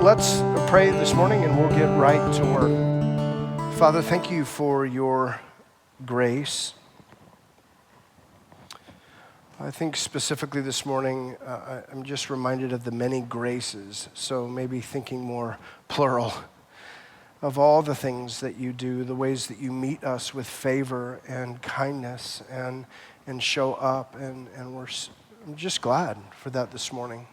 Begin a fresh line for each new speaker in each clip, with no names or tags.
let's pray this morning and we'll get right to work. Father, thank you for your grace. I think specifically this morning, I'm just reminded of the many graces, so maybe thinking more plural of all the things that you do, the ways that you meet us with favor and kindness and show up, and I'm just glad for that this morning.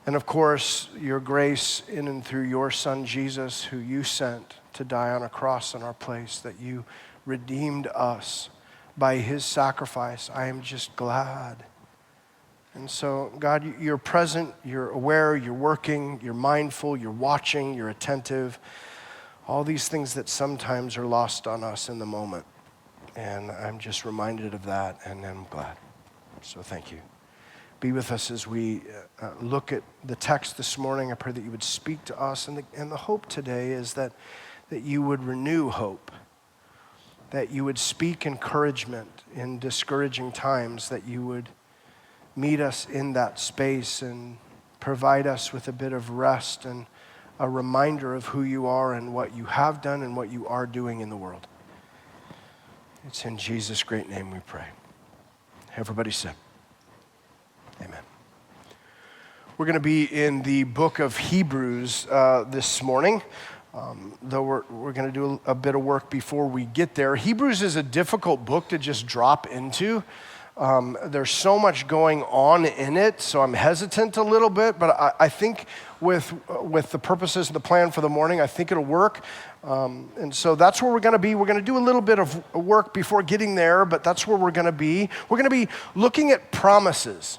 And of course, your grace in and through your Son, Jesus, who you sent to die on a cross in our place, that you redeemed us by his sacrifice. I am just glad. And so, God, you're present, you're aware, you're working, you're mindful, you're watching, you're attentive. All these things that sometimes are lost on us in the moment. And I'm just reminded of that, and I'm glad. So thank you. Be with us as we look at the text this morning. I pray that you would speak to us. And the hope today is that you would renew hope, that you would speak encouragement in discouraging times, that you would meet us in that space and provide us with a bit of rest and a reminder of who you are and what you have done and what you are doing in the world. It's in Jesus' great name we pray. Everybody said, amen. We're going to be in the book of Hebrews this morning. Though we're going to do a bit of work before we get there. Hebrews is a difficult book to just drop into. There's so much going on in it, so I'm hesitant a little bit, but I think with the purposes of the plan for the morning, I think it'll work. And so that's where we're going to be. We're going to do a little bit of work before getting there, but that's where we're going to be. We're going to be looking at promises,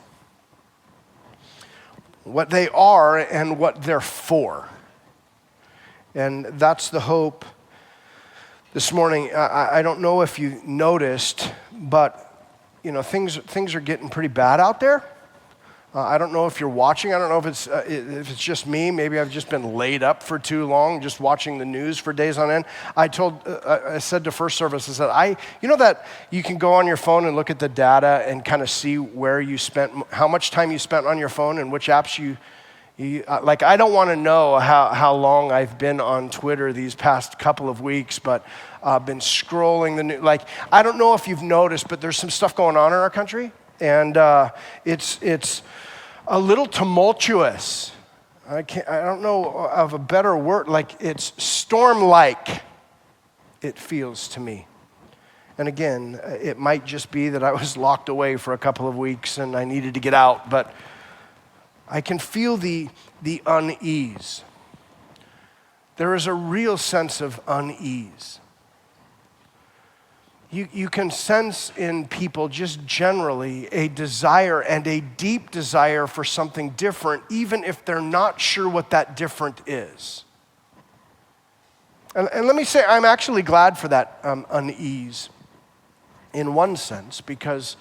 what they are and what they're for. And that's the hope this morning. I don't know if you noticed, but things are getting pretty bad out there. I don't know if you're watching. I don't know if it's just me. Maybe I've just been laid up for too long, just watching the news for days on end. I said to First Service, I said, that you can go on your phone and look at the data and kind of see where you spent, how much time you spent on your phone and which apps you I don't want to know how long I've been on Twitter these past couple of weeks, but I've been scrolling the news. I don't know if you've noticed, but there's some stuff going on in our country, and it's a little tumultuous. I don't know of a better word. It's storm-like, it feels to me. And again, it might just be that I was locked away for a couple of weeks and I needed to get out, but I can feel the unease. There is a real sense of unease. You can sense in people just generally a desire and a deep desire for something different, even if they're not sure what that different is. And let me say, I'm actually glad for that unease in one sense, because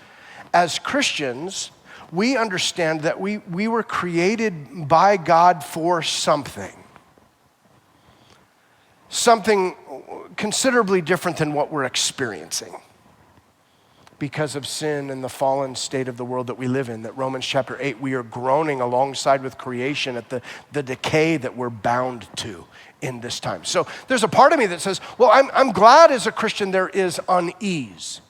as Christians, we understand that we were created by God for something considerably different than what we're experiencing because of sin and the fallen state of the world that we live in. That Romans chapter 8, we are groaning alongside with creation at the decay that we're bound to in this time. So there's a part of me that says, well, I'm glad as a Christian there is unease,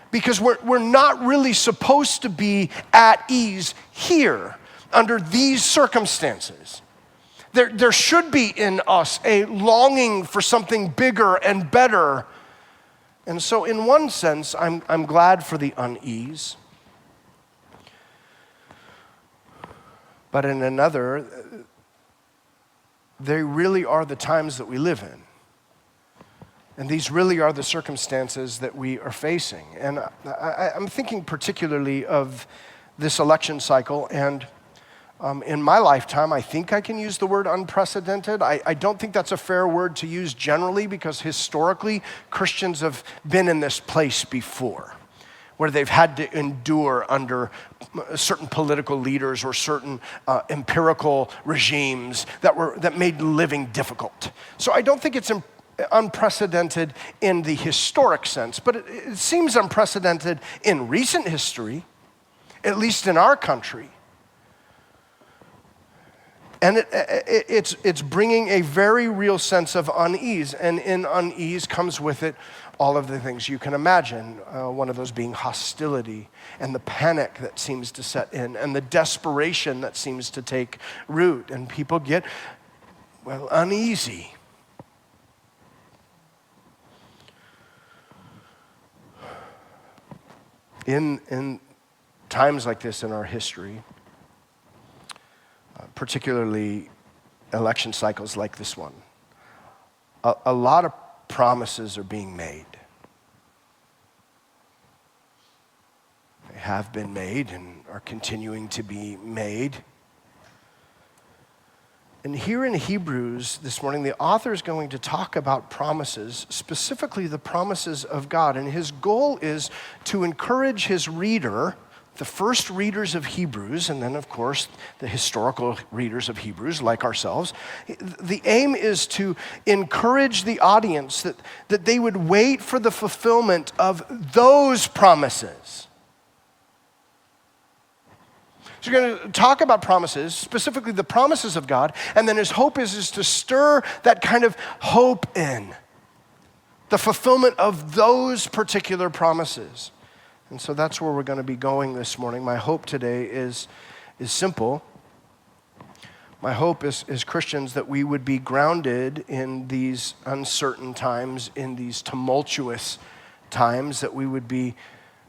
because we're not really supposed to be at ease here under these circumstances. There should be in us a longing for something bigger and better. And so in one sense, I'm glad for the unease. But in another, they really are the times that we live in. And these really are the circumstances that we are facing. And I'm thinking particularly of this election cycle. And in my lifetime, I think I can use the word unprecedented. I don't think that's a fair word to use generally, because historically, Christians have been in this place before, where they've had to endure under certain political leaders or certain empirical regimes that made living difficult. So I don't think it's unprecedented in the historic sense, but it seems unprecedented in recent history, at least in our country. And it's bringing a very real sense of unease. And in unease comes with it all of the things you can imagine. One of those being hostility and the panic that seems to set in and the desperation that seems to take root. And people get, uneasy. In times like this in our history, particularly election cycles like this one, a lot of promises are being made. They have been made and are continuing to be made. And here in Hebrews this morning, the author is going to talk about promises, specifically the promises of God. And his goal is to encourage his reader, the first readers of Hebrews, and then, of course, the historical readers of Hebrews, like ourselves. The aim is to encourage the audience that they would wait for the fulfillment of those promises. So you're going to talk about promises, specifically the promises of God, and then his hope is to stir that kind of hope in, the fulfillment of those particular promises. And so that's where we're going to be going this morning. My hope today is simple. My hope is Christians that we would be grounded in these uncertain times, in these tumultuous times, that we would be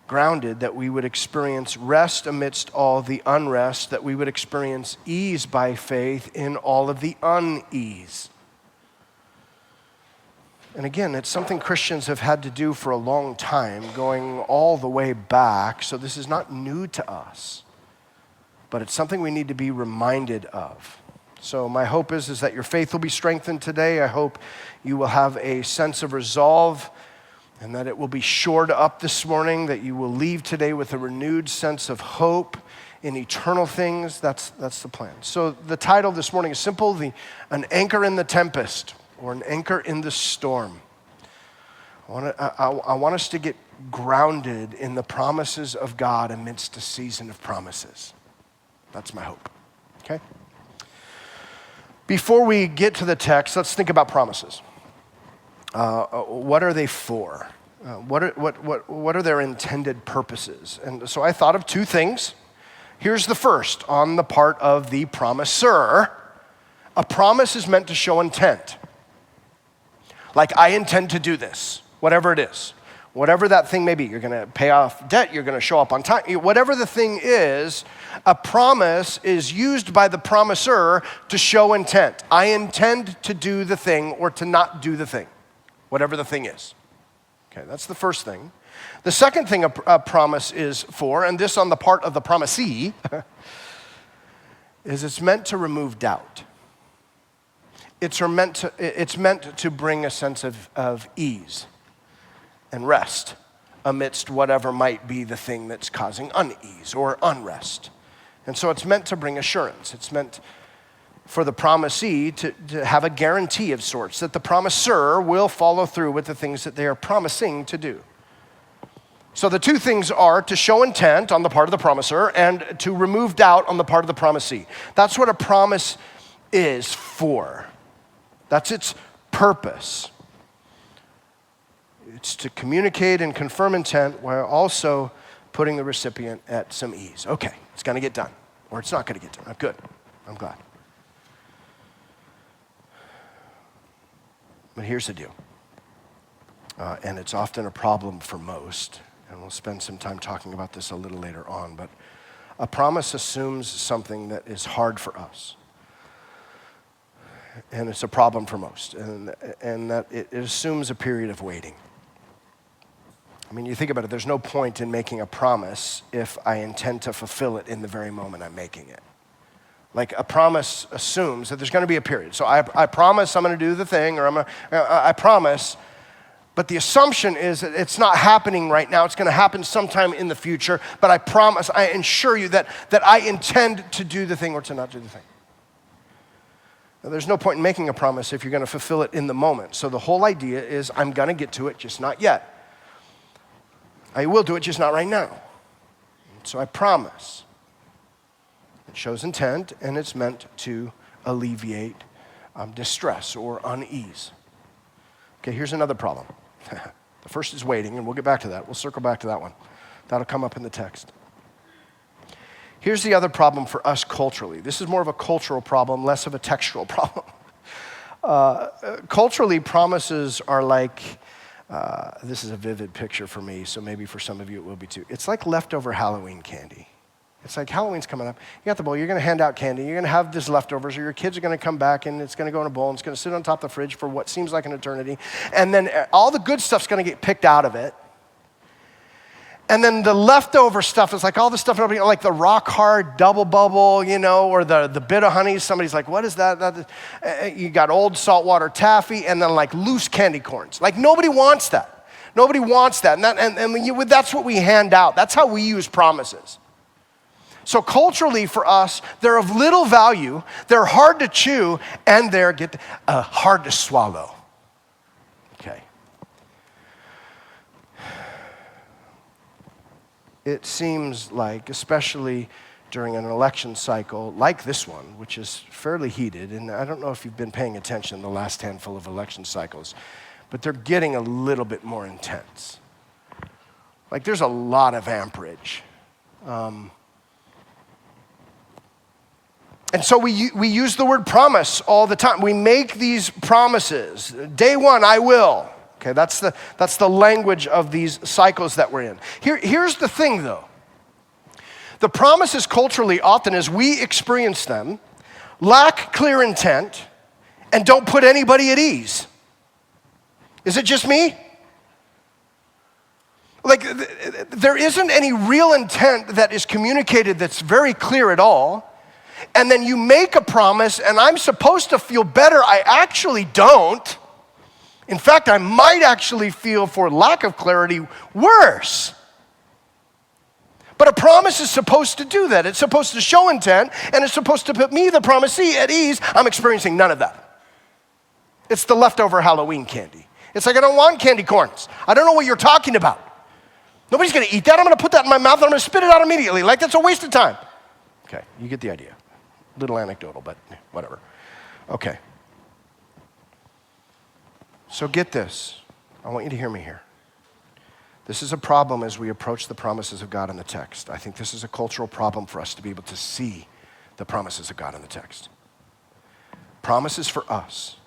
grounded, that we would experience rest amidst all the unrest, that we would experience ease by faith in all of the unease. And again, it's something Christians have had to do for a long time, going all the way back, so this is not new to us, but it's something we need to be reminded of. So my hope is that your faith will be strengthened today. I hope you will have a sense of resolve and that it will be shored up this morning, that you will leave today with a renewed sense of hope in eternal things. That's the plan. So the title this morning is simple, An Anchor in the Tempest, or An Anchor in the Storm. I want us to get grounded in the promises of God amidst a season of promises. That's my hope, okay? Before we get to the text, let's think about promises. What are they for? What are their intended purposes? And so I thought of two things. Here's the first. On the part of the promiser, a promise is meant to show intent. Like, I intend to do this, whatever it is. Whatever that thing may be. You're going to pay off debt. You're going to show up on time. Whatever the thing is, a promise is used by the promiser to show intent. I intend to do the thing or to not do the thing, whatever the thing is. Okay, that's the first thing. The second thing a promise is for, and this on the part of the promisee, is it's meant to remove doubt. It's meant to bring a sense of ease and rest amidst whatever might be the thing that's causing unease or unrest. And so it's meant to bring assurance. It's meant for the promisee to have a guarantee of sorts that the promiser will follow through with the things that they are promising to do. So the two things are to show intent on the part of the promiser and to remove doubt on the part of the promisee. That's what a promise is for. That's its purpose. It's to communicate and confirm intent while also putting the recipient at some ease. Okay, it's going to get done, or it's not going to get done. Good, I'm glad. But here's the deal, and it's often a problem for most, and we'll spend some time talking about this a little later on, but a promise assumes something that is hard for us. And it's a problem for most, and that it assumes a period of waiting. I mean, you think about it, there's no point in making a promise if I intend to fulfill it in the very moment I'm making it. Like, a promise assumes that there's going to be a period. So I promise I'm going to do the thing, or I promise, but the assumption is that it's not happening right now. It's going to happen sometime in the future, but I promise, I assure you that I intend to do the thing or to not do the thing. Now, there's no point in making a promise if you're going to fulfill it in the moment. So the whole idea is I'm going to get to it, just not yet. I will do it, just not right now. So I promise. It shows intent, and it's meant to alleviate distress or unease. Okay, here's another problem. The first is waiting, and we'll get back to that. We'll circle back to that one. That'll come up in the text. Here's the other problem for us culturally. This is more of a cultural problem, less of a textual problem. Culturally, promises are like, this is a vivid picture for me, so maybe for some of you it will be too. It's like leftover Halloween candy. It's like Halloween's coming up. You got the bowl, you're going to hand out candy, you're going to have this leftovers, or your kids are going to come back and it's going to go in a bowl and it's going to sit on top of the fridge for what seems like an eternity. And then all the good stuff's going to get picked out of it. And then the leftover stuff is like all the stuff, like the rock hard double bubble, or the bit of honey. Somebody's like, what is that? You got old saltwater taffy and then like loose candy corns. Like nobody wants that. Nobody wants that. And that's what we hand out. That's how we use promises. So culturally for us, they're of little value, they're hard to chew, and they're hard to swallow. Okay. It seems like, especially during an election cycle like this one, which is fairly heated, and I don't know if you've been paying attention the last handful of election cycles, but they're getting a little bit more intense. Like there's a lot of amperage. And so we use the word promise all the time. We make these promises. Day one, I will. Okay, that's the language of these cycles that we're in. Here's the thing, though. The promises culturally, often as we experience them, lack clear intent and don't put anybody at ease. Is it just me? Like, there isn't any real intent that is communicated that's very clear at all. And then you make a promise, and I'm supposed to feel better. I actually don't. In fact, I might actually feel, for lack of clarity, worse. But a promise is supposed to do that. It's supposed to show intent, and it's supposed to put me, the promisee, at ease. I'm experiencing none of that. It's the leftover Halloween candy. It's like, I don't want candy corns. I don't know what you're talking about. Nobody's going to eat that. I'm going to put that in my mouth, and I'm going to spit it out immediately. Like, that's a waste of time. Okay, you get the idea. Little anecdotal, but whatever. Okay. So get this. I want you to hear me here. This is a problem as we approach the promises of God in the text. I think this is a cultural problem for us to be able to see the promises of God in the text. Promises for us.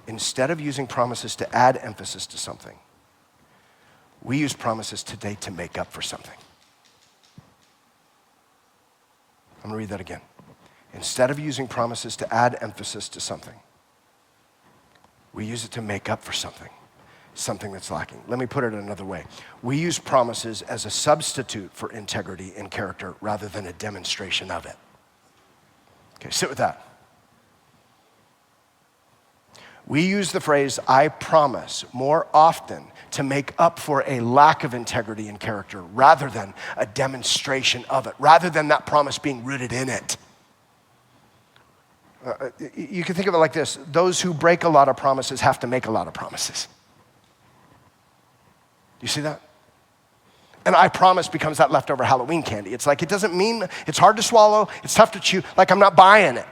Instead of using promises to add emphasis to something, we use promises today to make up for something. I'm going to read that again. Instead of using promises to add emphasis to something, we use it to make up for something that's lacking. Let me put it another way. We use promises as a substitute for integrity and character rather than a demonstration of it. Okay, sit with that. We use the phrase, I promise, more often to make up for a lack of integrity and character rather than a demonstration of it, rather than that promise being rooted in it. You can think of it like this. Those who break a lot of promises have to make a lot of promises. You see that? And I promise becomes that leftover Halloween candy. It's like, it doesn't mean, it's hard to swallow, it's tough to chew, like I'm not buying it.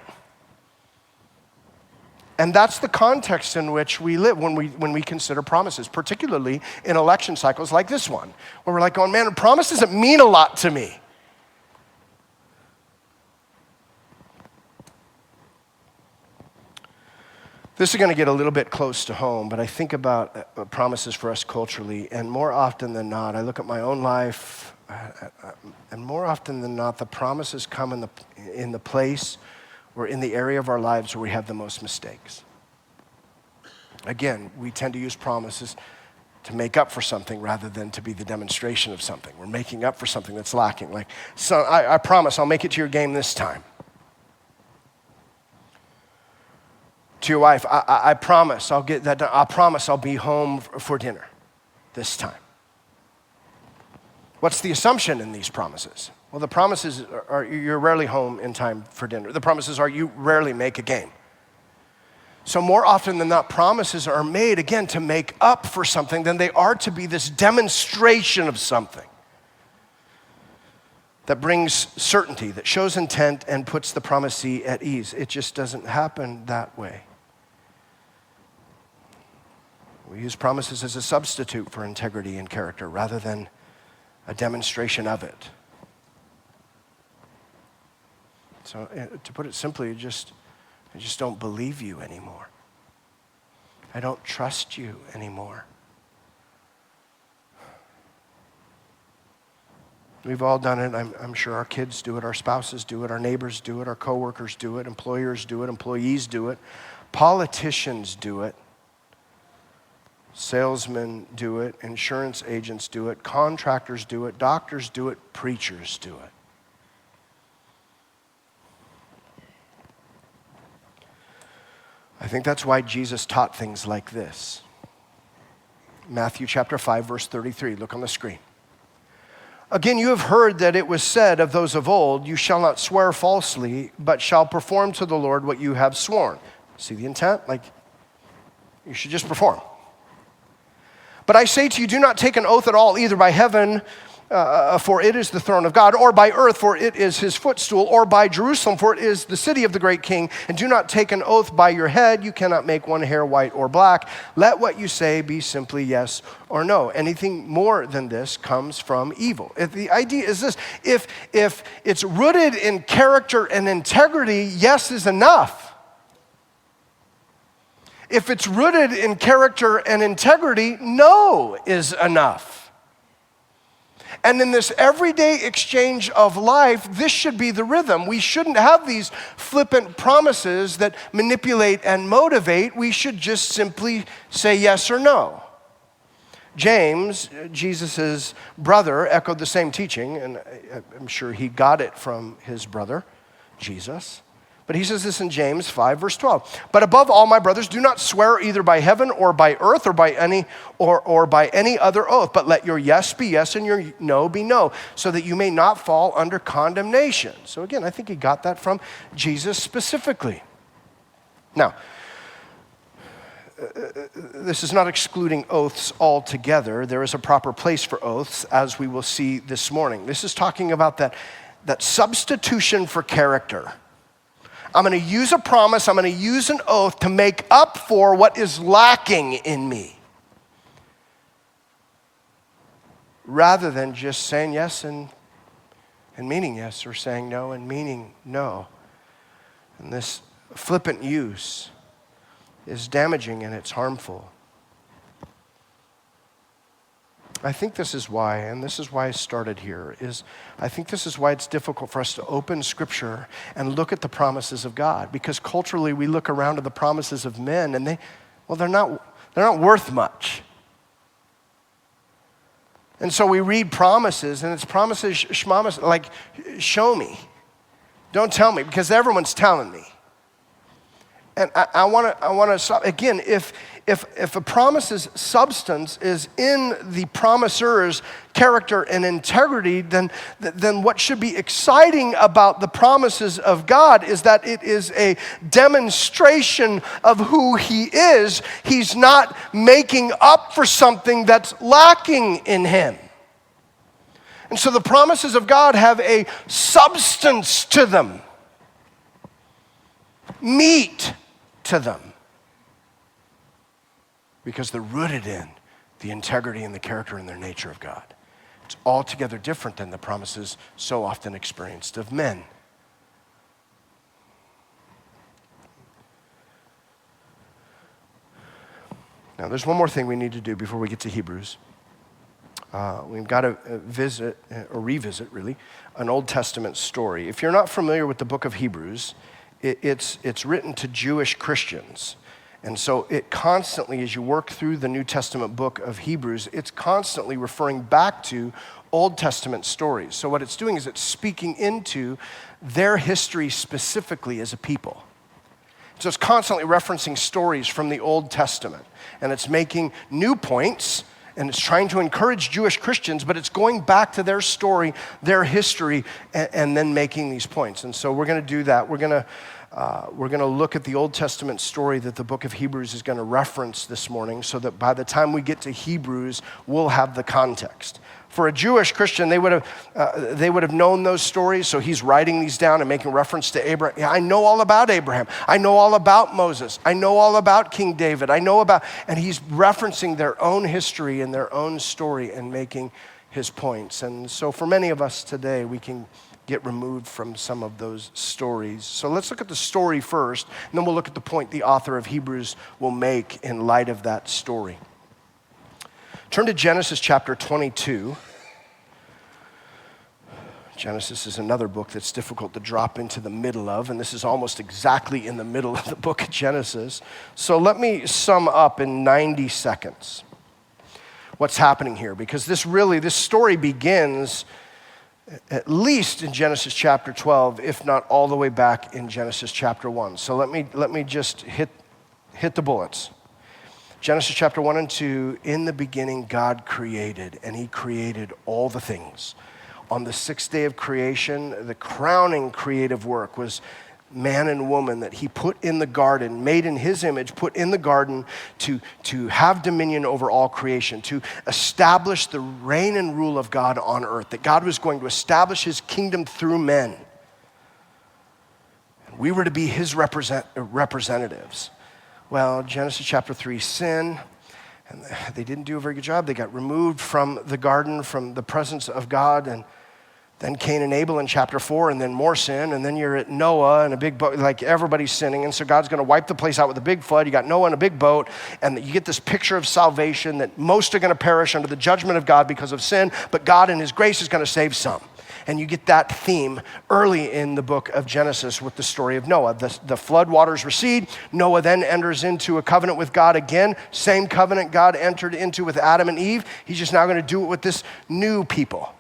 And that's the context in which we live when we consider promises, particularly in election cycles like this one, where we're like going, man, a promise doesn't mean a lot to me. This is going to get a little bit close to home, but I think about promises for us culturally, and more often than not, I look at my own life, and more often than not, the promises come in the place or in the area of our lives where we have the most mistakes. Again, we tend to use promises to make up for something rather than to be the demonstration of something. We're making up for something that's lacking. Like, son, I promise I'll make it to your game this time. To your wife, I promise I'll get that done. I promise I'll be home for dinner this time. What's the assumption in these promises? Well, the promises are you're rarely home in time for dinner. The promises are you rarely make a game. So more often than not, promises are made, again, to make up for something than they are to be this demonstration of something. that brings certainty, that shows intent and puts the promisee at ease. It just doesn't happen that way. We use promises as a substitute for integrity and character rather than a demonstration of it. So to put it simply, I just don't believe you anymore. I don't trust you anymore. We've all done it. I'm sure our kids do it, our spouses do it, our neighbors do it, our coworkers do it, employers do it, employees do it, politicians do it, salesmen do it, insurance agents do it, contractors do it, doctors do it, preachers do it. I think that's why Jesus taught things like this. Matthew chapter 5, verse 33. Look on the screen. Again, you have heard that it was said of those of old, you shall not swear falsely, but shall perform to the Lord what you have sworn. See the intent? Like, you should just perform. But I say to you, do not take an oath at all, either by heaven, for it is the throne of God, or by earth, for it is his footstool, or by Jerusalem, for it is the city of the great king. And do not take an oath by your head. You cannot make one hair white or black. Let what you say be simply yes or no. Anything more than this comes from evil. The idea is this: if it's rooted in character and integrity, yes is enough. If it's rooted in character and integrity, no is enough. And in this everyday exchange of life, this should be the rhythm. We shouldn't have these flippant promises that manipulate and motivate. We should just simply say yes or no. James, Jesus' brother, echoed the same teaching, and I'm sure he got it from his brother, Jesus. But he says this in James 5, verse 12. But above all, my brothers, do not swear either by heaven or by earth or by any other oath, but let your yes be yes and your no be no, so that you may not fall under condemnation. So again, I think he got that from Jesus specifically. Now, this is not excluding oaths altogether. There is a proper place for oaths, as we will see this morning. This is talking about that substitution for character. I'm going to use a promise, I'm going to use an oath to make up for what is lacking in me. Rather than just saying yes and meaning yes, or saying no and meaning no. And this flippant use is damaging and it's harmful. I think this is why, and this is why I started here, I think this is why it's difficult for us to open Scripture and look at the promises of God. Because culturally we look around at the promises of men and they're not worth much. And so we read promises, and it's promises, like, show me. Don't tell me, because everyone's telling me. And I want to stop. Again, if a promise's substance is in the promiser's character and integrity, then what should be exciting about the promises of God is that it is a demonstration of who he is. He's not making up for something that's lacking in him. And so the promises of God have a substance to them, meat to them, because they're rooted in the integrity and the character and the nature of God. It's altogether different than the promises so often experienced of men. Now, there's one more thing we need to do before we get to Hebrews. We've got to revisit, an Old Testament story. If you're not familiar with the book of Hebrews, it's written to Jewish Christians. And so it constantly, as you work through the New Testament book of Hebrews, it's constantly referring back to Old Testament stories. So what it's doing is it's speaking into their history specifically as a people. So it's constantly referencing stories from the Old Testament. And it's making new points, and it's trying to encourage Jewish Christians, but it's going back to their story, their history, and then making these points. And so we're going to do that. We're going to look at the Old Testament story that the book of Hebrews is going to reference this morning, so that by the time we get to Hebrews, we'll have the context. For a Jewish Christian, they would have known those stories, so he's writing these down and making reference to Abraham. Yeah, I know all about Abraham. I know all about Moses. I know all about King David. And he's referencing their own history and their own story and making his points. And so for many of us today, we can get removed from some of those stories. So let's look at the story first, and then we'll look at the point the author of Hebrews will make in light of that story. Turn to Genesis chapter 22. Genesis is another book that's difficult to drop into the middle of, and this is almost exactly in the middle of the book of Genesis. So let me sum up in 90 seconds what's happening here, because this story begins at least in Genesis chapter 12, if not all the way back in Genesis chapter 1. So let me just hit the bullets. Genesis chapter 1 and 2, in the beginning God created, and he created all the things. On the sixth day of creation, the crowning creative work was man and woman that he put in the garden, made in his image, put in the garden to have dominion over all creation, to establish the reign and rule of God on earth, that God was going to establish his kingdom through men. We were to be his representatives. Well, Genesis chapter 3, sin, and they didn't do a very good job. They got removed from the garden, from the presence of God, and then Cain and Abel in chapter 4, and then more sin, and then you're at Noah and a big boat, like everybody's sinning, and so God's going to wipe the place out with a big flood. You got Noah in a big boat, and you get this picture of salvation that most are going to perish under the judgment of God because of sin, but God in his grace is going to save some. And you get that theme early in the book of Genesis with the story of Noah. The flood waters recede. Noah then enters into a covenant with God again. Same covenant God entered into with Adam and Eve. He's just now going to do it with this new people.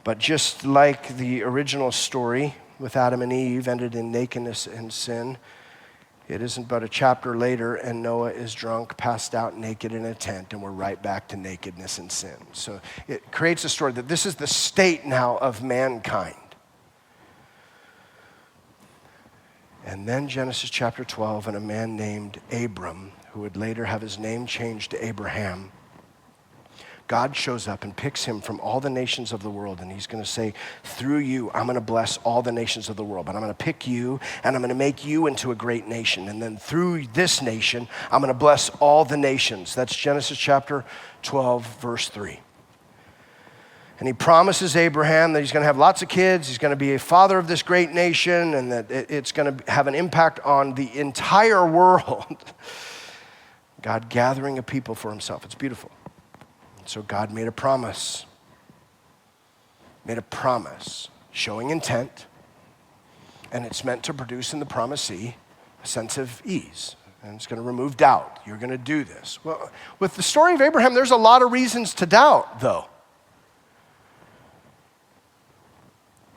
But just like the original story with Adam and Eve ended in nakedness and sin, it isn't but a chapter later, and Noah is drunk, passed out, naked in a tent, and we're right back to nakedness and sin. So it creates a story that this is the state now of mankind. And then Genesis chapter 12, and a man named Abram, who would later have his name changed to Abraham, God shows up and picks him from all the nations of the world, and he's going to say, through you, I'm going to bless all the nations of the world, but I'm going to pick you, and I'm going to make you into a great nation, and then through this nation, I'm going to bless all the nations. That's Genesis chapter 12, verse 3. And he promises Abraham that he's going to have lots of kids, he's going to be a father of this great nation, and that it's going to have an impact on the entire world. God gathering a people for himself. It's beautiful. So God made a promise, showing intent, and it's meant to produce in the promisee a sense of ease, and it's going to remove doubt. You're going to do this. Well, with the story of Abraham, there's a lot of reasons to doubt, though.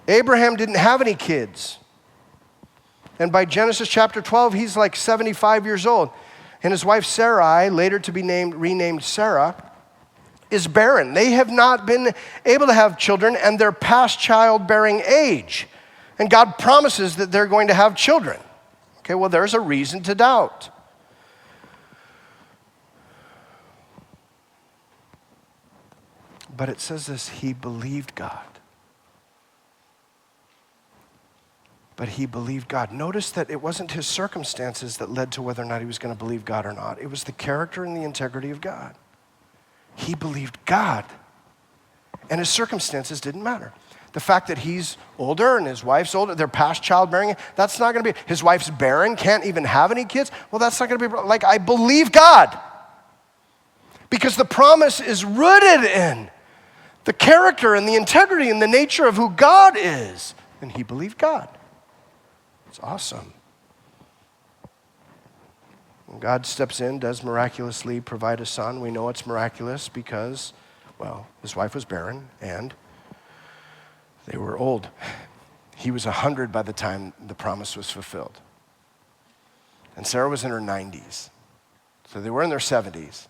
Abraham didn't have any kids, and by Genesis chapter 12, he's like 75 years old, and his wife Sarai, later to be renamed Sarah, is barren. They have not been able to have children, and they're past childbearing age. And God promises that they're going to have children. Okay, well, there's a reason to doubt. But it says this, he believed God. But he believed God. Notice that it wasn't his circumstances that led to whether or not he was going to believe God or not. It was the character and the integrity of God. He believed God, and his circumstances didn't matter. The fact that he's older and his wife's older, they're past childbearing, that's not going to be, his wife's barren, can't even have any kids, well, that's not going to be, like, I believe God. Because the promise is rooted in the character and the integrity and the nature of who God is. And he believed God. It's awesome. God steps in, does miraculously provide a son. We know it's miraculous because, well, his wife was barren and they were old. He was 100 by the time the promise was fulfilled. And Sarah was in her 90s. So they were in their 70s.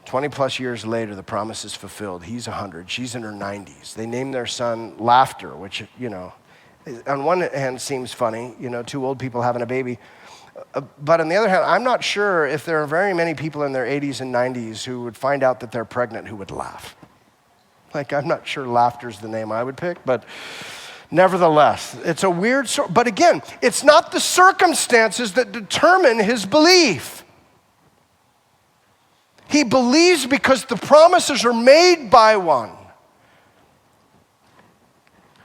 20 plus years later, the promise is fulfilled. He's 100, she's in her 90s. They named their son Laughter, which, on one hand seems funny, two old people having a baby. But on the other hand, I'm not sure if there are very many people in their 80s and 90s who would find out that they're pregnant who would laugh. Like, I'm not sure laughter's the name I would pick, but nevertheless, it's a weird story. But again, it's not the circumstances that determine his belief. He believes because the promises are made by one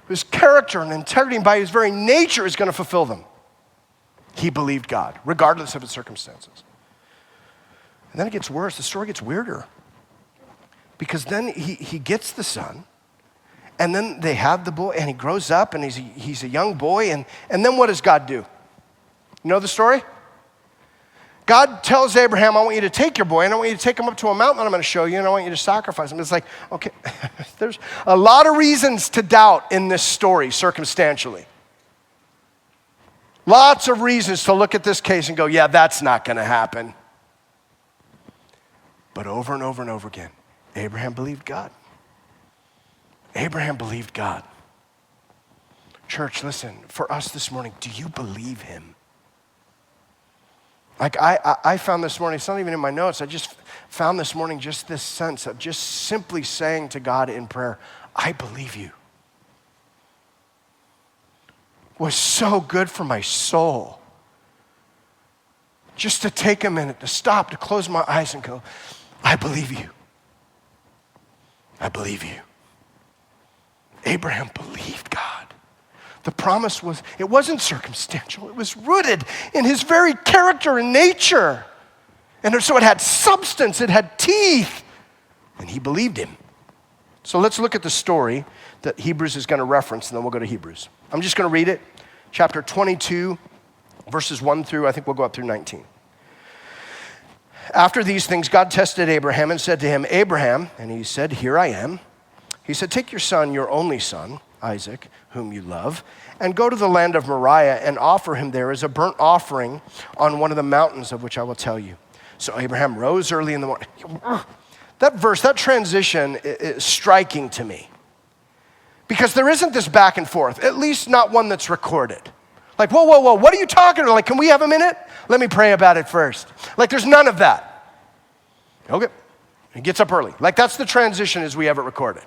whose character and integrity and by his very nature is going to fulfill them. He believed God, regardless of his circumstances. And then it gets worse. The story gets weirder. Because then he gets the son, and then they have the boy, and he grows up, and he's a young boy, and then what does God do? You know the story? God tells Abraham, I want you to take your boy, and I want you to take him up to a mountain that I'm going to show you, and I want you to sacrifice him. It's like, okay, there's a lot of reasons to doubt in this story, circumstantially. Lots of reasons to look at this case and go, yeah, that's not going to happen. But over and over and over again, Abraham believed God. Abraham believed God. Church, listen, for us this morning, do you believe him? Like I found this morning, it's not even in my notes, I just found this morning just this sense of just simply saying to God in prayer, I believe you. Was so good for my soul. Just to take a minute, to stop, to close my eyes and go, I believe you. I believe you. Abraham believed God. The promise it wasn't circumstantial. It was rooted in his very character and nature. And so it had substance, it had teeth, and he believed him. So let's look at the story that Hebrews is going to reference, and then we'll go to Hebrews. I'm just going to read it. Chapter 22, verses 1 through, I think we'll go up through 19. After these things, God tested Abraham and said to him, Abraham, and he said, here I am. He said, take your son, your only son, Isaac, whom you love, and go to the land of Moriah and offer him there as a burnt offering on one of the mountains of which I will tell you. So Abraham rose early in the morning. That verse, that transition is striking to me. Because there isn't this back and forth, at least not one that's recorded. Like, whoa, what are you talking about? Like, can we have a minute? Let me pray about it first. Like, there's none of that. Okay. He gets up early. Like, that's the transition as we have it recorded.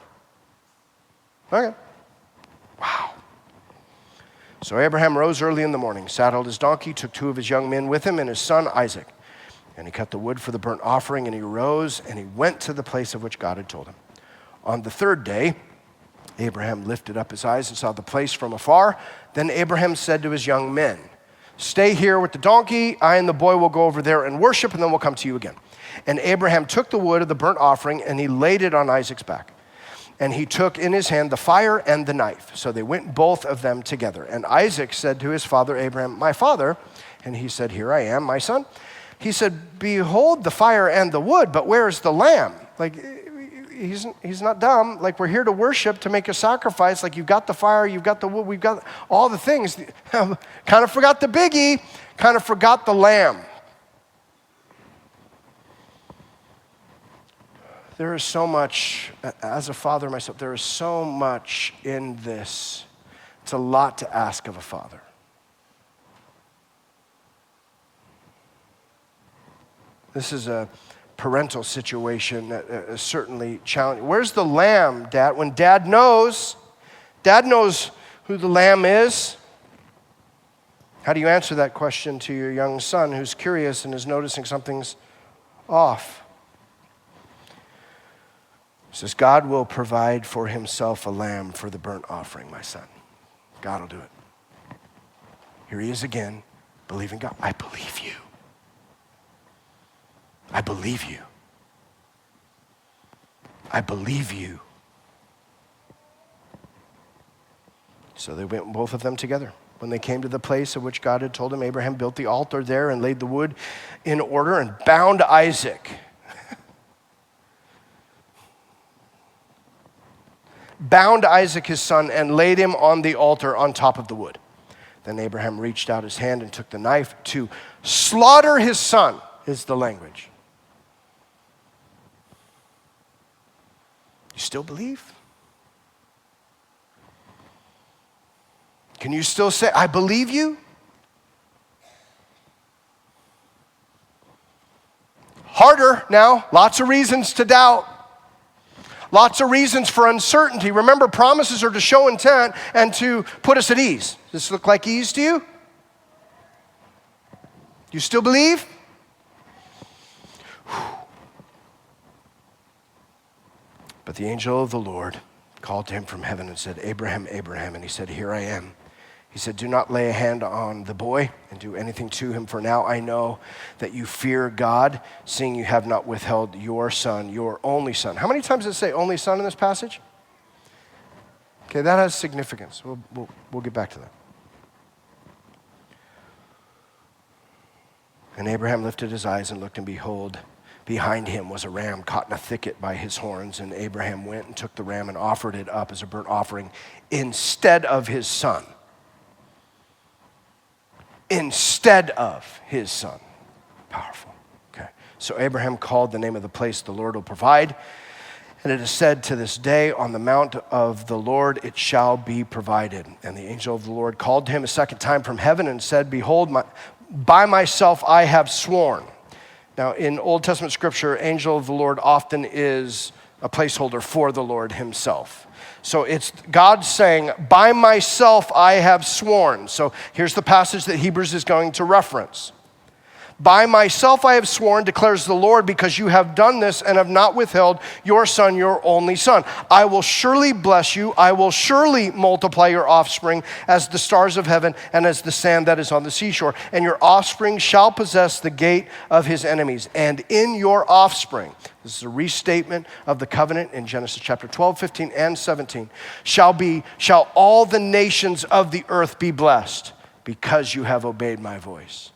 Okay. Wow. So Abraham rose early in the morning, saddled his donkey, took 2 of his young men with him and his son Isaac. And he cut the wood for the burnt offering, and he rose, and he went to the place of which God had told him. On the 3rd day, Abraham lifted up his eyes and saw the place from afar. Then Abraham said to his young men, stay here with the donkey. I and the boy will go over there and worship, and then we'll come to you again. And Abraham took the wood of the burnt offering, and he laid it on Isaac's back. And he took in his hand the fire and the knife. So they went both of them together. And Isaac said to his father Abraham, my father. And he said, here I am, my son. He said, behold the fire and the wood, but where is the lamb? Like, he's not dumb. Like, we're here to worship, to make a sacrifice. Like, you've got the fire, you've got the wood, we've got all the things. Kind of forgot the biggie, kind of forgot the lamb. There is so much, as a father myself, there is so much in this. It's a lot to ask of a father. This is a parental situation that is certainly challenging. Where's the lamb, Dad? When Dad knows who the lamb is. How do you answer that question to your young son who's curious and is noticing something's off? He says, God will provide for himself a lamb for the burnt offering, my son. God will do it. Here he is again, believing God. I believe you. I believe you. I believe you. So they went, both of them together. When they came to the place of which God had told him, Abraham built the altar there and laid the wood in order and bound Isaac. Bound Isaac his son and laid him on the altar on top of the wood. Then Abraham reached out his hand and took the knife to slaughter his son, is the language. You still believe? Can you still say, I believe you? harder now. Lots of reasons to doubt. Lots of reasons for uncertainty. Remember, promises are to show intent and to put us at ease. Does this look like ease to you? You still believe? But the angel of the Lord called to him from heaven and said, Abraham, Abraham. And he said, here I am. He said, do not lay a hand on the boy and do anything to him, for now I know that you fear God, seeing you have not withheld your son, your only son. How many times does it say only son in this passage? Okay, that has significance. We'll get back to that. And Abraham lifted his eyes and looked, and behold, behind him was a ram caught in a thicket by his horns. And Abraham went and took the ram and offered it up as a burnt offering instead of his son. Instead of his son. Powerful. Okay. So Abraham called the name of the place, the Lord will provide. And it is said to this day, on the mount of the Lord it shall be provided. And the angel of the Lord called to him a second time from heaven and said, behold, by myself I have sworn. Now, in Old Testament scripture, angel of the Lord often is a placeholder for the Lord himself. So it's God saying, by myself I have sworn. So here's the passage that Hebrews is going to reference. By myself I have sworn, declares the Lord, because you have done this and have not withheld your son, your only son. I will surely bless you. I will surely multiply your offspring as the stars of heaven and as the sand that is on the seashore. And your offspring shall possess the gate of his enemies. And in your offspring, this is a restatement of the covenant in Genesis chapter 12, 15, and 17, shall all the nations of the earth be blessed, because you have obeyed my voice.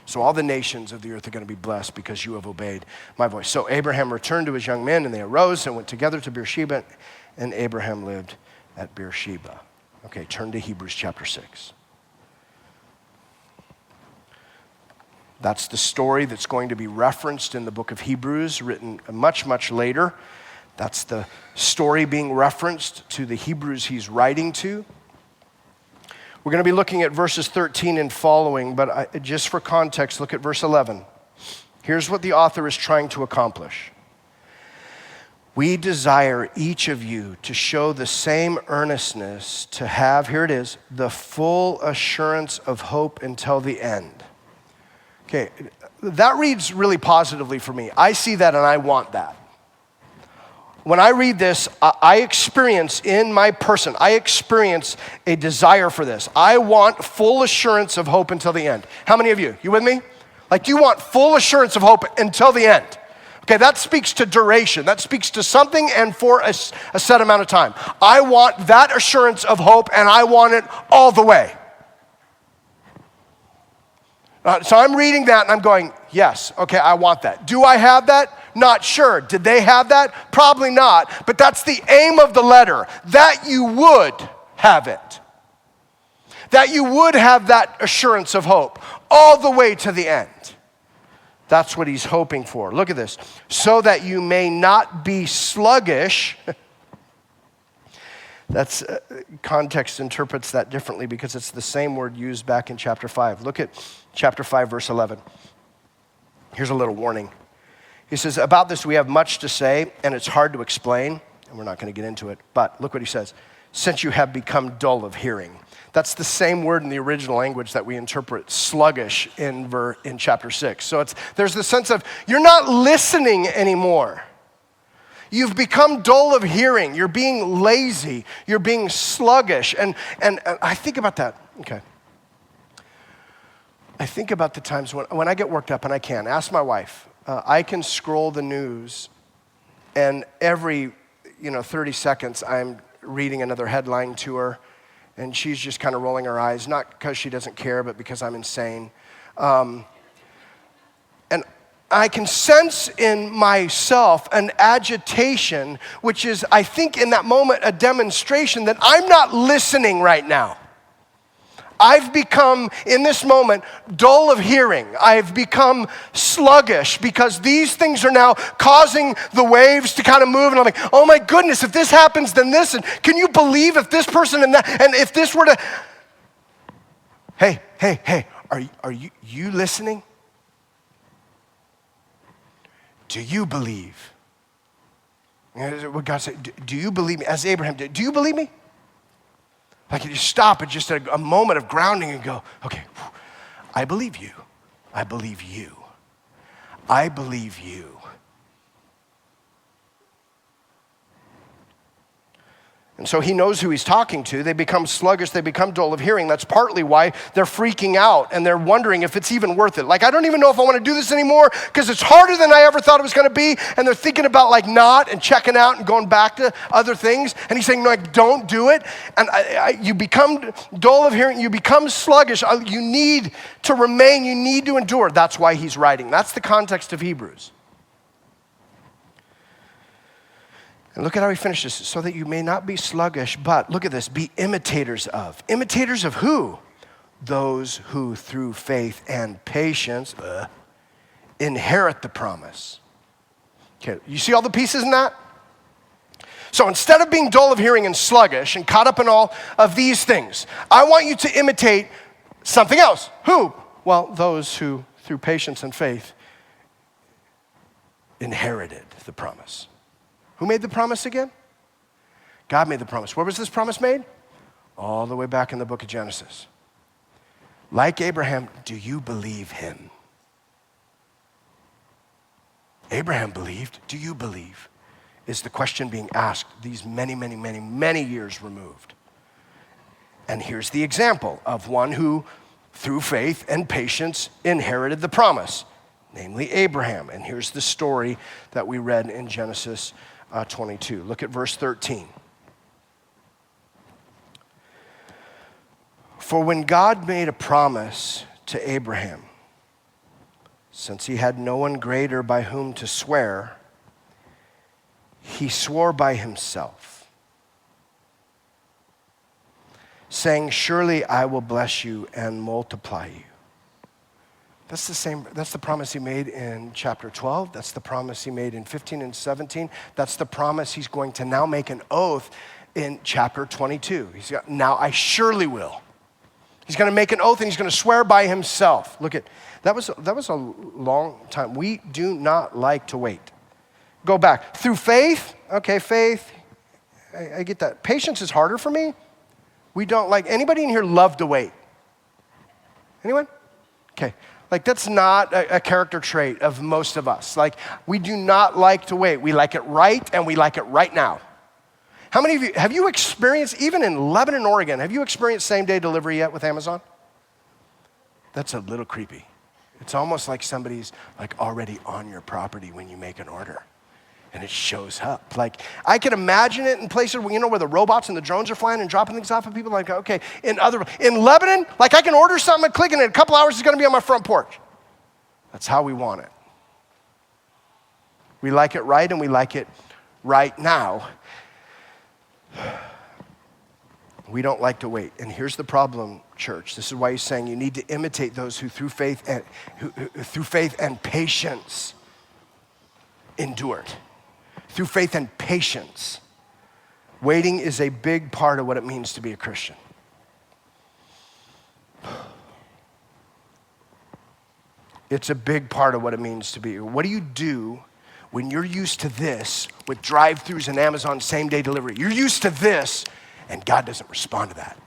So all the nations of the earth are going to be blessed because you have obeyed my voice. So Abraham returned to his young men, and they arose and went together to Beersheba, and Abraham lived at Beersheba. Okay, turn to Hebrews chapter 6. That's the story that's going to be referenced in the book of Hebrews, written much, much later. That's the story being referenced to the Hebrews he's writing to. We're going to be looking at verses 13 and following, but just for context, look at verse 11. Here's what the author is trying to accomplish. We desire each of you to show the same earnestness, to have, here it is, the full assurance of hope until the end. Okay, that reads really positively for me. I see that and I want that. When I read this, I experience in my person, I experience a desire for this. I want full assurance of hope until the end. How many of you? You with me? Like, you want full assurance of hope until the end. Okay, that speaks to duration. That speaks to something and for a set amount of time. I want that assurance of hope, and I want it all the way. So I'm reading that and I'm going, yes, okay, I want that. Do I have that? Not sure. Did they have that? Probably not. But that's the aim of the letter, that you would have it. That you would have that assurance of hope all the way to the end. That's what he's hoping for. Look at this. So that you may not be sluggish. That's context interprets that differently because it's the same word used back in chapter 5. Look at chapter 5, verse 11. Here's a little warning. He says, about this we have much to say, and it's hard to explain, and we're not going to get into it, but look what he says. Since you have become dull of hearing. That's the same word in the original language that we interpret sluggish in chapter 6. So there's the sense of you're not listening anymore. You've become dull of hearing. You're being lazy. You're being sluggish. And I think about that. Okay. I think about the times when I get worked up, and I can. Ask my wife. I can scroll the news, and every 30 seconds I'm reading another headline to her, and she's just kind of rolling her eyes, not because she doesn't care, but because I'm insane. And I can sense in myself an agitation, which is, I think, in that moment, a demonstration that I'm not listening right now. I've become, in this moment, dull of hearing. I've become sluggish because these things are now causing the waves to kind of move. And I'm like, oh my goodness, if this happens, then this. And can you believe if this person and that, and if this were to, hey, are you listening? do you believe? What God said, do you believe me? As Abraham did, do you believe me? Like you stop at just a moment of grounding and go, okay, I believe you. I believe you. I believe you. And so he knows who he's talking to. They become sluggish. They become dull of hearing. That's partly why they're freaking out and they're wondering if it's even worth it. Like, I don't even know if I want to do this anymore because it's harder than I ever thought it was going to be. And they're thinking about like not and checking out and going back to other things. And he's saying, no, like, don't do it. And you become dull of hearing. You become sluggish. You need to remain. You need to endure. That's why he's writing. That's the context of Hebrews. And look at how he finishes, so that you may not be sluggish, but, look at this, be imitators of. Imitators of who? Those who through faith and patience inherit the promise. Okay, you see all the pieces in that? So instead of being dull of hearing and sluggish and caught up in all of these things, I want you to imitate something else. Who? Well, those who through patience and faith inherited the promise. Who made the promise again? God made the promise. Where was this promise made? All the way back in the book of Genesis. Like Abraham, do you believe him? Abraham believed. Do you believe? Is the question being asked these many years removed. And here's the example of one who, through faith and patience, inherited the promise, namely Abraham. And here's the story that we read in Genesis 22. Look at verse 13. For when God made a promise to Abraham, since he had no one greater by whom to swear, he swore by himself, saying, surely I will bless you and multiply you. That's the promise he made in chapter 12. That's the promise he made in 15 and 17. That's the promise he's going to now make an oath in chapter 22. He's got, now I surely will. He's going to make an oath and he's going to swear by himself. Look at, that was a long time. We do not like to wait. Go back. Through faith, okay, faith, I get that. Patience is harder for me. We don't like, anybody in here love to wait? Anyone? Okay. Like, that's not a character trait of most of us. Like, we do not like to wait. We like it right, and we like it right now. How many of you, have you experienced, even in Lebanon, Oregon, have you experienced same-day delivery yet with Amazon? That's a little creepy. It's almost like somebody's like already on your property when you make an order. And it shows up. Like, I can imagine it in places where, where the robots and the drones are flying and dropping things off of people. Like, okay, in Lebanon, like I can order something and click, and in a couple hours it's going to be on my front porch. That's how we want it. We like it right, and we like it right now. We don't like to wait. And here's the problem, church. This is why he's saying you need to imitate those who through faith and patience endured. Through faith and patience. Waiting is a big part of what it means to be a Christian. It's a big part of what it means to be. What do you do when you're used to this with drive-thrus and Amazon same-day delivery? You're used to this, and God doesn't respond to that.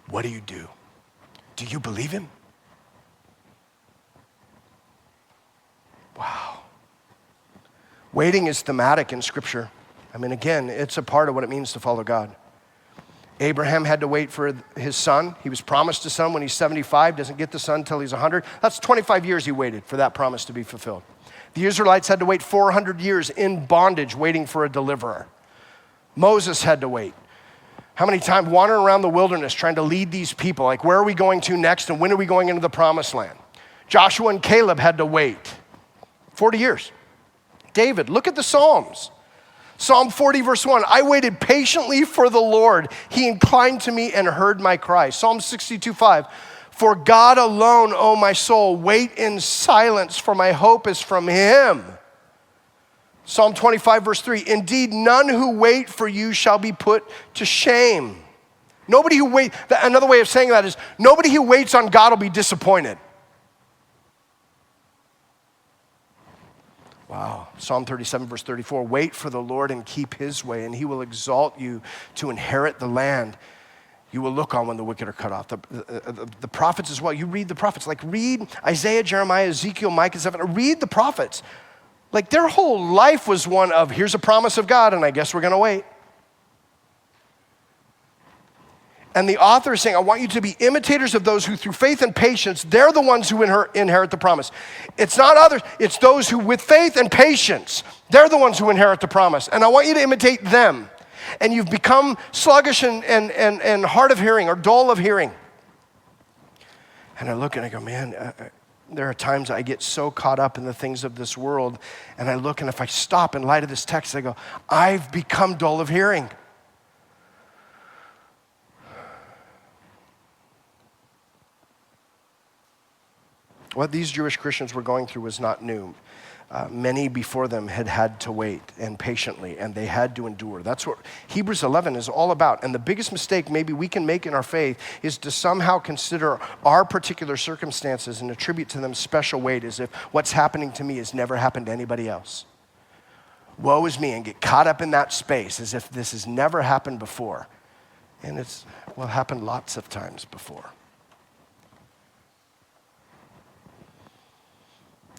What do? Do you believe him? Wow. Waiting is thematic in Scripture. I mean, again, it's a part of what it means to follow God. Abraham had to wait for his son. He was promised a son when he's 75, doesn't get the son until he's 100. That's 25 years he waited for that promise to be fulfilled. The Israelites had to wait 400 years in bondage waiting for a deliverer. Moses had to wait. How many times wandering around the wilderness trying to lead these people? Like, where are we going to next, and when are we going into the promised land? Joshua and Caleb had to wait 40 years. David, look at the Psalms. Psalm 40, verse 1, I waited patiently for the Lord. He inclined to me and heard my cry. Psalm 62, 5, for God alone, O my soul, wait in silence, for my hope is from him. Psalm 25, verse 3, indeed, none who wait for you shall be put to shame. Another way of saying that is, nobody who waits on God will be disappointed. Wow. Psalm 37, verse 34, wait for the Lord and keep his way, and he will exalt you to inherit the land. You will look on when the wicked are cut off. The prophets as well. You read the prophets. Like read Isaiah, Jeremiah, Ezekiel, Micah, Zephaniah. Read the prophets. Like their whole life was one of, here's a promise of God, and I guess we're going to wait. And the author is saying, I want you to be imitators of those who through faith and patience, they're the ones who inherit the promise. It's not others. It's those who with faith and patience, they're the ones who inherit the promise. And I want you to imitate them. And you've become sluggish and hard of hearing or dull of hearing. And I look and I go, man, there are times I get so caught up in the things of this world. And I look, and if I stop in light of this text, I go, I've become dull of hearing. What these Jewish Christians were going through was not new. Many before them had to wait and patiently, and they had to endure. That's what Hebrews 11 is all about. And the biggest mistake maybe we can make in our faith is to somehow consider our particular circumstances and attribute to them special weight as if what's happening to me has never happened to anybody else. Woe is me, and get caught up in that space as if this has never happened before. And it's, well, happened lots of times before.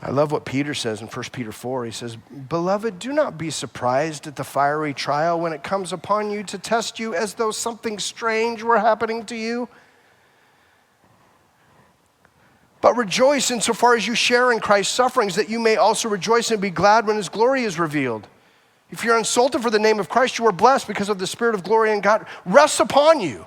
I love what Peter says in 1 Peter 4. He says, beloved, do not be surprised at the fiery trial when it comes upon you to test you as though something strange were happening to you. But rejoice insofar as you share in Christ's sufferings, that you may also rejoice and be glad when his glory is revealed. If you're insulted for the name of Christ, you are blessed because of the Spirit of glory and God rests upon you.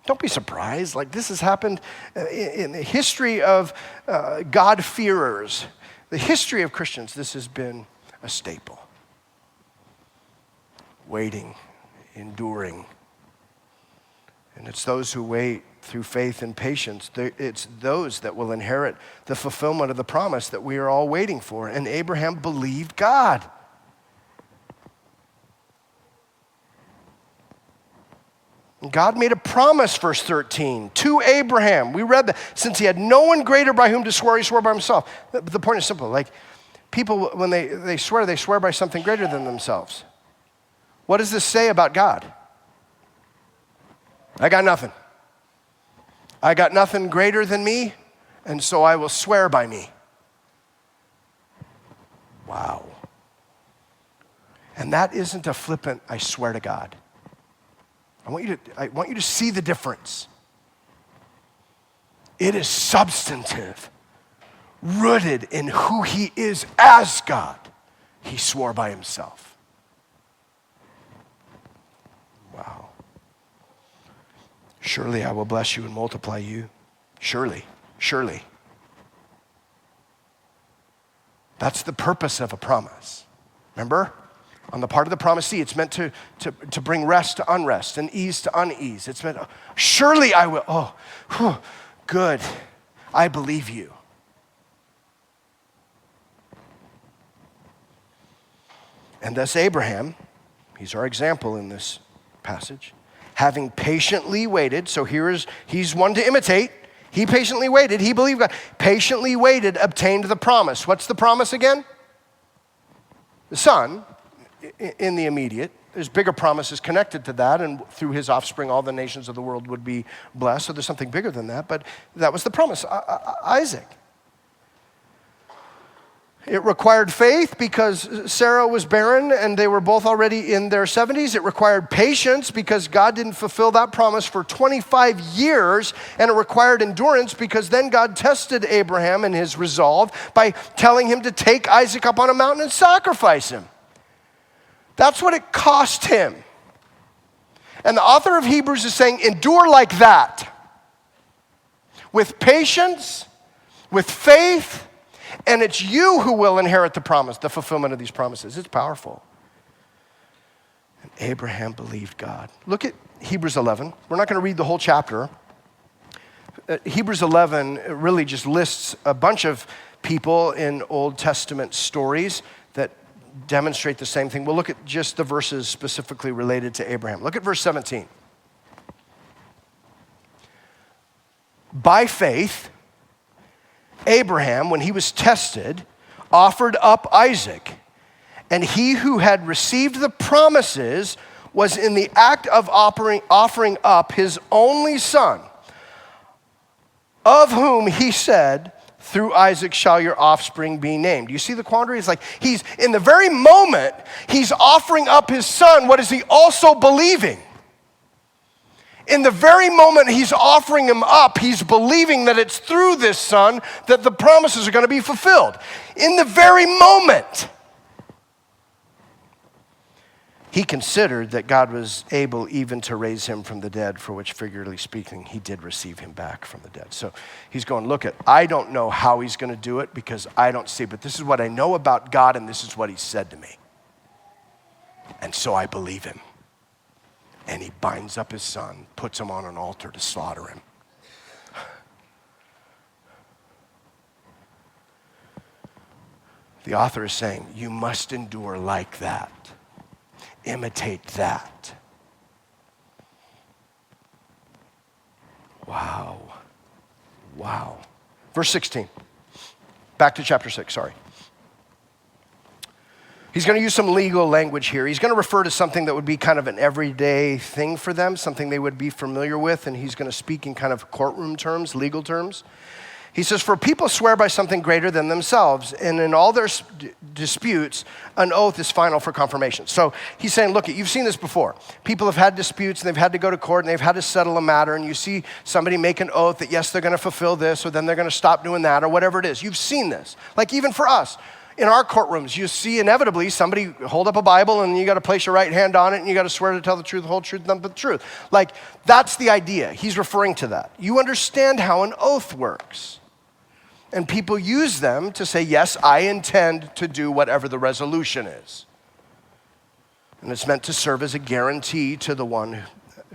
Don't be surprised. Like this has happened in the history of God-fearers, the history of Christians. This has been a staple. Waiting, enduring. And it's those who wait through faith and patience. It's those that will inherit the fulfillment of the promise that we are all waiting for. And Abraham believed God. God made a promise, verse 13, to Abraham. We read that. Since he had no one greater by whom to swear, he swore by himself. The point is simple. Like, people, when they swear by something greater than themselves. What does this say about God? I got nothing. I got nothing greater than me, and so I will swear by me. Wow. And that isn't a flippant, I swear to God. I want you to see the difference. It is substantive, rooted in who he is as God. He swore by himself. Wow. Surely I will bless you and multiply you. Surely, surely. That's the purpose of a promise. Remember? On the part of the promisee, it's meant to bring rest to unrest and ease to unease. It's meant, surely I will. Oh, whew, good. I believe you. And thus Abraham, he's our example in this passage, having patiently waited, so he's one to imitate. He patiently waited. He believed God. Patiently waited, obtained the promise. What's the promise again? The son. In the immediate. There's bigger promises connected to that, and through his offspring, all the nations of the world would be blessed. So there's something bigger than that, but that was the promise, Isaac. It required faith because Sarah was barren and they were both already in their 70s. It required patience because God didn't fulfill that promise for 25 years. And it required endurance because then God tested Abraham and his resolve by telling him to take Isaac up on a mountain and sacrifice him. That's what it cost him. And the author of Hebrews is saying, endure like that. With patience, with faith, and it's you who will inherit the promise, the fulfillment of these promises. It's powerful. And Abraham believed God. Look at Hebrews 11. We're not going to read the whole chapter. Hebrews 11 really just lists a bunch of people in Old Testament stories that demonstrate the same thing. We'll look at just the verses specifically related to Abraham. Look at verse 17. By faith, Abraham, when he was tested, offered up Isaac, and he who had received the promises was in the act of offering up his only son, of whom he said, through Isaac shall your offspring be named. You see the quandary? It's like he's, in the very moment he's offering up his son, what is he also believing? In the very moment he's offering him up, he's believing that it's through this son that the promises are going to be fulfilled. In the very moment, he considered that God was able even to raise him from the dead, for which, figuratively speaking, he did receive him back from the dead. So he's going, look, I don't know how he's going to do it because I don't see, but this is what I know about God, and this is what he said to me. And so I believe him. And he binds up his son, puts him on an altar to slaughter him. The author is saying, you must endure like that. Imitate that. Wow. Wow. Verse 16. Back to chapter 6, sorry. He's going to use some legal language here. He's going to refer to something that would be kind of an everyday thing for them, something they would be familiar with, and he's going to speak in kind of courtroom terms, legal terms. He says, for people swear by something greater than themselves, and in all their disputes, an oath is final for confirmation. So he's saying, look, you've seen this before. People have had disputes, and they've had to go to court, and they've had to settle a matter, and you see somebody make an oath that, yes, they're going to fulfill this, or then they're going to stop doing that, or whatever it is. You've seen this. Like even for us, in our courtrooms, you see inevitably somebody hold up a Bible, and you got to place your right hand on it, and you got to swear to tell the truth, the whole truth, nothing but the truth. Like, that's the idea. He's referring to that. You understand how an oath works. And people use them to say, yes, I intend to do whatever the resolution is. And it's meant to serve as a guarantee to the one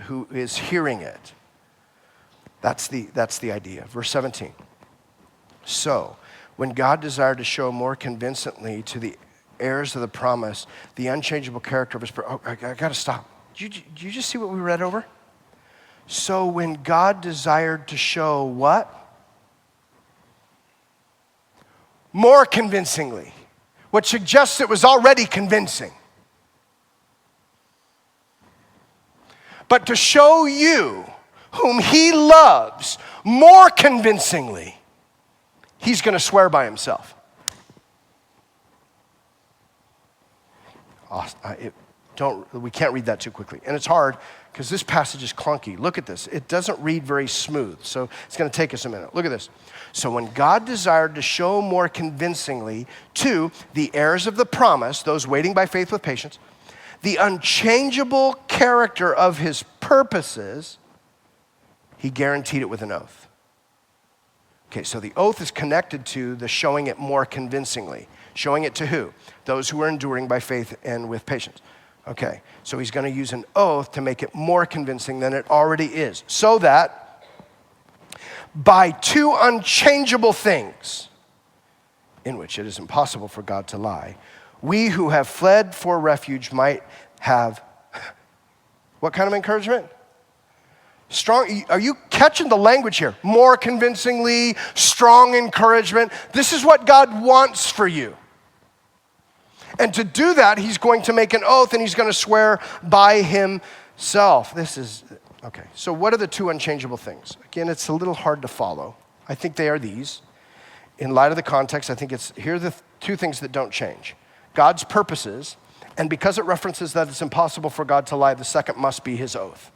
who is hearing it. That's the idea. Verse 17. So, when God desired to show more convincingly to the heirs of the promise the unchangeable character of his... I got to stop. Did you just see what we read over? So when God desired to show what? More convincingly, which suggests it was already convincing. But to show you whom he loves more convincingly, he's going to swear by himself. We can't read that too quickly. And it's hard because this passage is clunky. Look at this. It doesn't read very smooth, so it's going to take us a minute. Look at this. So when God desired to show more convincingly to the heirs of the promise, those waiting by faith with patience, the unchangeable character of his purposes, he guaranteed it with an oath. Okay, so the oath is connected to the showing it more convincingly. Showing it to who? Those who are enduring by faith and with patience. Okay, so he's going to use an oath to make it more convincing than it already is. So that by two unchangeable things, in which it is impossible for God to lie, we who have fled for refuge might have, what kind of encouragement? Strong, are you catching the language here? More convincingly, strong encouragement. This is what God wants for you. And to do that, he's going to make an oath and he's going to swear by himself. Okay, so what are the two unchangeable things? Again, it's a little hard to follow. I think they are these. In light of the context, I think here are the two things that don't change. God's purposes, and because it references that it's impossible for God to lie, the second must be his oath.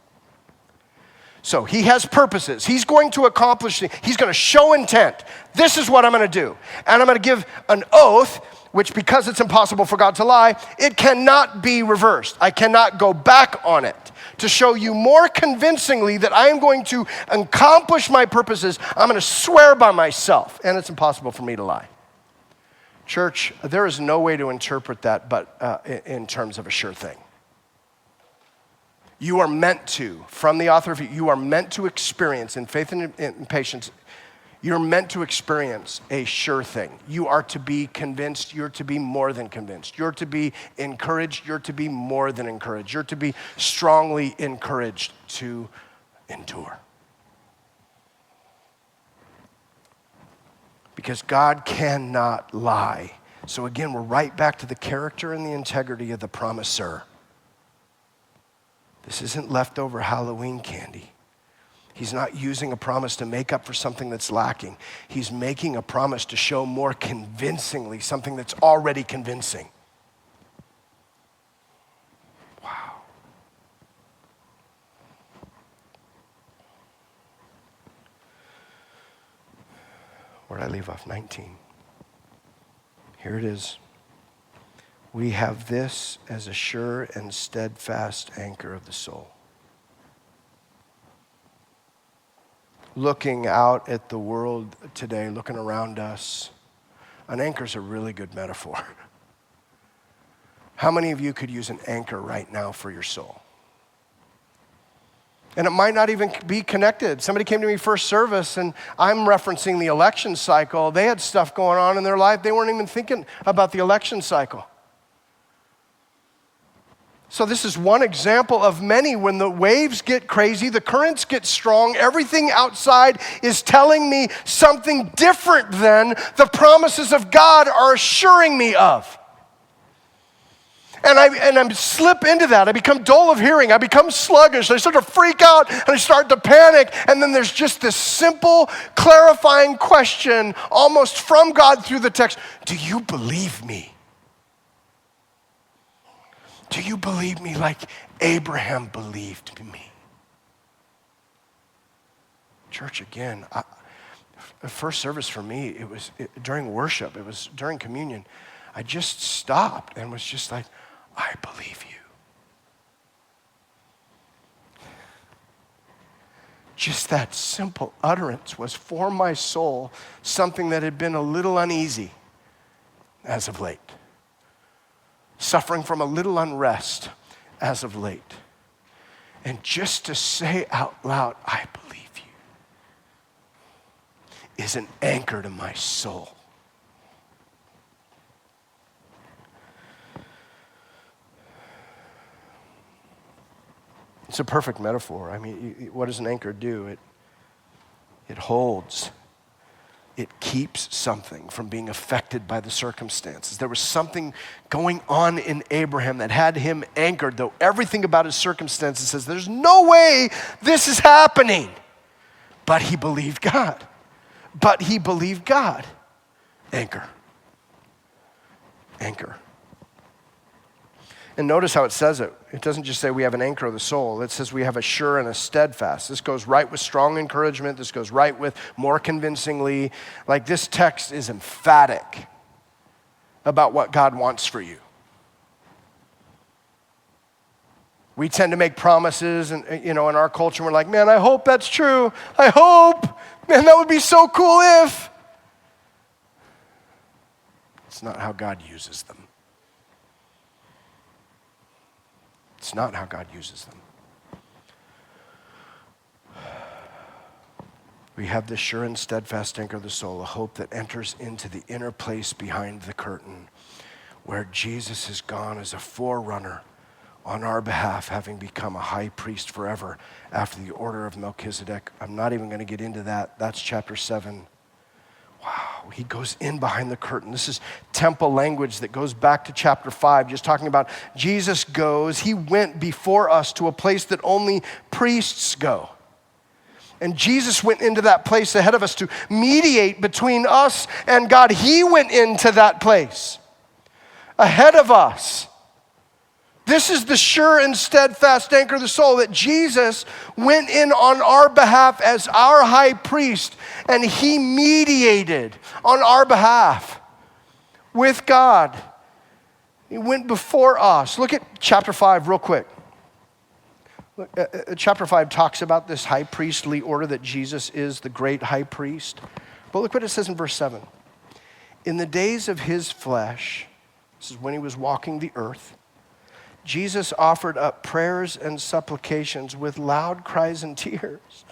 So he has purposes. He's going to accomplish, he's going to show intent. This is what I'm going to do. And I'm going to give an oath, which because it's impossible for God to lie, it cannot be reversed. I cannot go back on it. To show you more convincingly that I am going to accomplish my purposes, I'm going to swear by myself. And it's impossible for me to lie. Church, there is no way to interpret that but in terms of a sure thing. You are meant to, from the author of it, you are meant to experience in faith and in patience, you're meant to experience a sure thing. You are to be convinced, you're to be more than convinced. You're to be encouraged, you're to be more than encouraged. You're to be strongly encouraged to endure. Because God cannot lie. So again, we're right back to the character and the integrity of the promisor. This isn't leftover Halloween candy. He's not using a promise to make up for something that's lacking. He's making a promise to show more convincingly something that's already convincing. Wow. Where did I leave off? 19. Here it is. We have this as a sure and steadfast anchor of the soul. Looking out at the world today, looking around us, an anchor is a really good metaphor. How many of you could use an anchor right now for your soul? And it might not even be connected. Somebody came to me first service, and I'm referencing the election cycle. They had stuff going on in their life. They weren't even thinking about the election cycle. So this is one example of many. When the waves get crazy, the currents get strong, everything outside is telling me something different than the promises of God are assuring me of. And I slip into that. I become dull of hearing. I become sluggish. I start to freak out and I start to panic. And then there's just this simple, clarifying question, almost from God through the text. Do you believe me? Do you believe me like Abraham believed me? Church, again, the first service for me, it was during worship, it was during communion. I just stopped and was just like, I believe you. Just that simple utterance was for my soul something that had been a little uneasy as of late. Suffering from a little unrest as of late. And just to say out loud, I believe you, is an anchor to my soul. It's a perfect metaphor. I mean, what does an anchor do? It holds. It keeps something from being affected by the circumstances. There was something going on in Abraham that had him anchored, though everything about his circumstances says there's no way this is happening. But he believed God. But he believed God. Anchor. Anchor. And notice how it says it. It doesn't just say we have an anchor of the soul. It says we have a sure and a steadfast. This goes right with strong encouragement. This goes right with more convincingly. Like, this text is emphatic about what God wants for you. We tend to make promises, and in our culture, we're like, man, I hope that's true. I hope. Man, that would be so cool if. It's not how God uses them. It's not how God uses them. We have the sure and steadfast anchor of the soul, a hope that enters into the inner place behind the curtain, where Jesus has gone as a forerunner on our behalf, having become a high priest forever after the order of Melchizedek. I'm not even going to get into that. That's chapter 7. Wow, he goes in behind the curtain. This is temple language that goes back to chapter 5, just talking about Jesus goes. He went before us to a place that only priests go. And Jesus went into that place ahead of us to mediate between us and God. He went into that place ahead of us. This is the sure and steadfast anchor of the soul, that Jesus went in on our behalf as our high priest, and he mediated on our behalf with God. He went before us. Look at chapter 5 real quick. Chapter 5 talks about this high priestly order, that Jesus is the great high priest. But look what it says in verse 7. In the days of his flesh, this is when he was walking the earth, Jesus offered up prayers and supplications with loud cries and tears.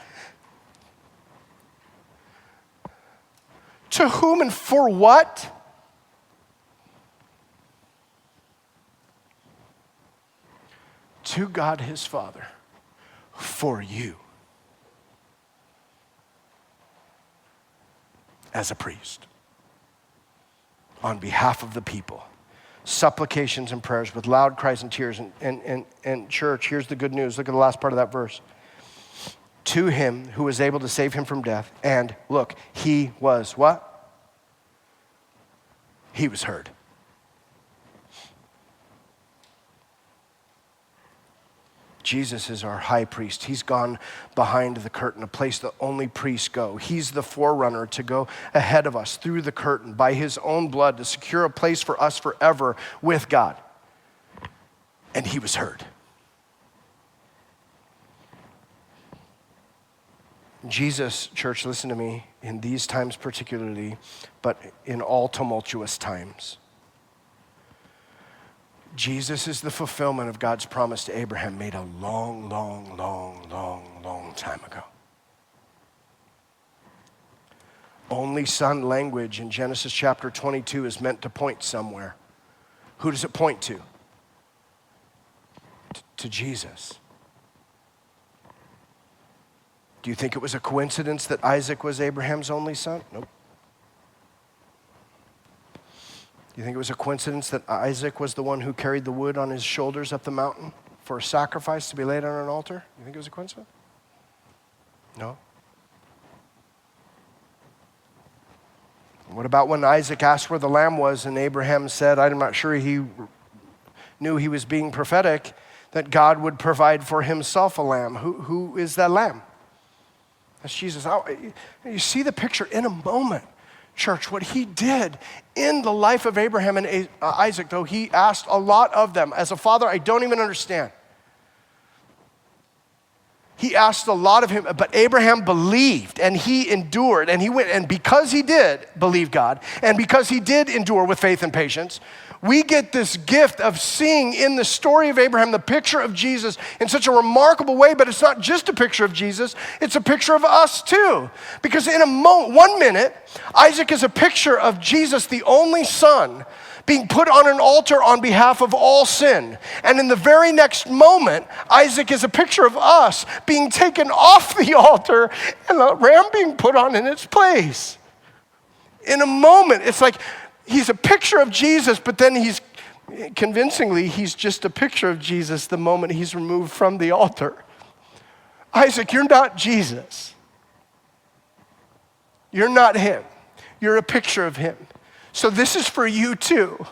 To whom and for what? To God his Father, for you, as a priest. on behalf of the people. Supplications and prayers with loud cries and tears. And church, here's the good news. Look at the last part of that verse. To him who was able to save him from death. And look, he was what? He was heard. Jesus is our high priest. He's gone behind the curtain, a place that only priests go. He's the forerunner to go ahead of us through the curtain by his own blood to secure a place for us forever with God. And he was heard. Jesus, church, listen to me, in these times particularly, but in all tumultuous times, Jesus is the fulfillment of God's promise to Abraham made a long time ago. Only son language in Genesis chapter 22 is meant to point somewhere. Who does it point to? To Jesus. Do you think it was a coincidence that Isaac was Abraham's only son? Nope. Do you think it was a coincidence that Isaac was the one who carried the wood on his shoulders up the mountain for a sacrifice to be laid on an altar? You think it was a coincidence? No. What about when Isaac asked where the lamb was and Abraham said, I'm not sure he knew he was being prophetic, that God would provide for himself a lamb. Who is that lamb? That's Jesus. You see the picture in a moment. Church, what he did in the life of Abraham and Isaac, though he asked a lot of them. As a father, I don't even understand. He asked a lot of him, but Abraham believed and he endured and he went. And because he did believe God and because he did endure with faith and patience, we get this gift of seeing in the story of Abraham the picture of Jesus in such a remarkable way, but it's not just a picture of Jesus, it's a picture of us too. Because in 1 minute, Isaac is a picture of Jesus, the only son, being put on an altar on behalf of all sin. And in the very next moment, Isaac is a picture of us being taken off the altar and a ram being put on in its place. In a moment, it's like he's a picture of Jesus, but then he's just a picture of Jesus the moment he's removed from the altar. Isaac, you're not Jesus. You're not him. You're a picture of him. So this is for you too.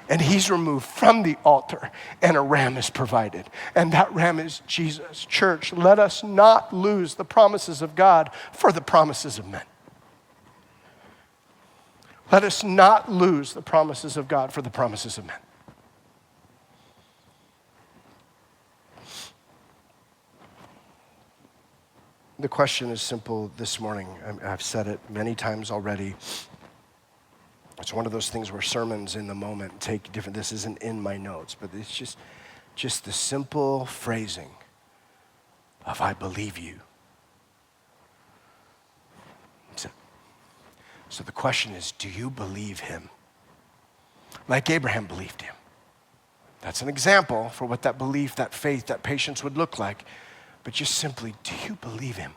And he's removed from the altar and a ram is provided. And that ram is Jesus. Church, let us not lose the promises of God for the promises of men. Let us not lose the promises of God for the promises of men. The question is simple this morning. I've said it many times already. It's one of those things where sermons in the moment take different, this isn't in my notes, but it's just the simple phrasing of I believe you. So the question is, do you believe him? Like Abraham believed him. That's an example for what that belief, that faith, that patience would look like. But just simply, do you believe him?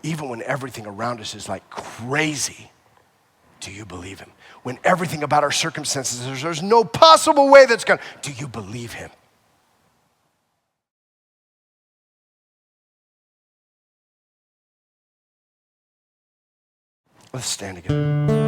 Even when everything around us is like crazy, do you believe him? When everything about our circumstances, there's no possible way that's going, do you believe him? Let's stand together.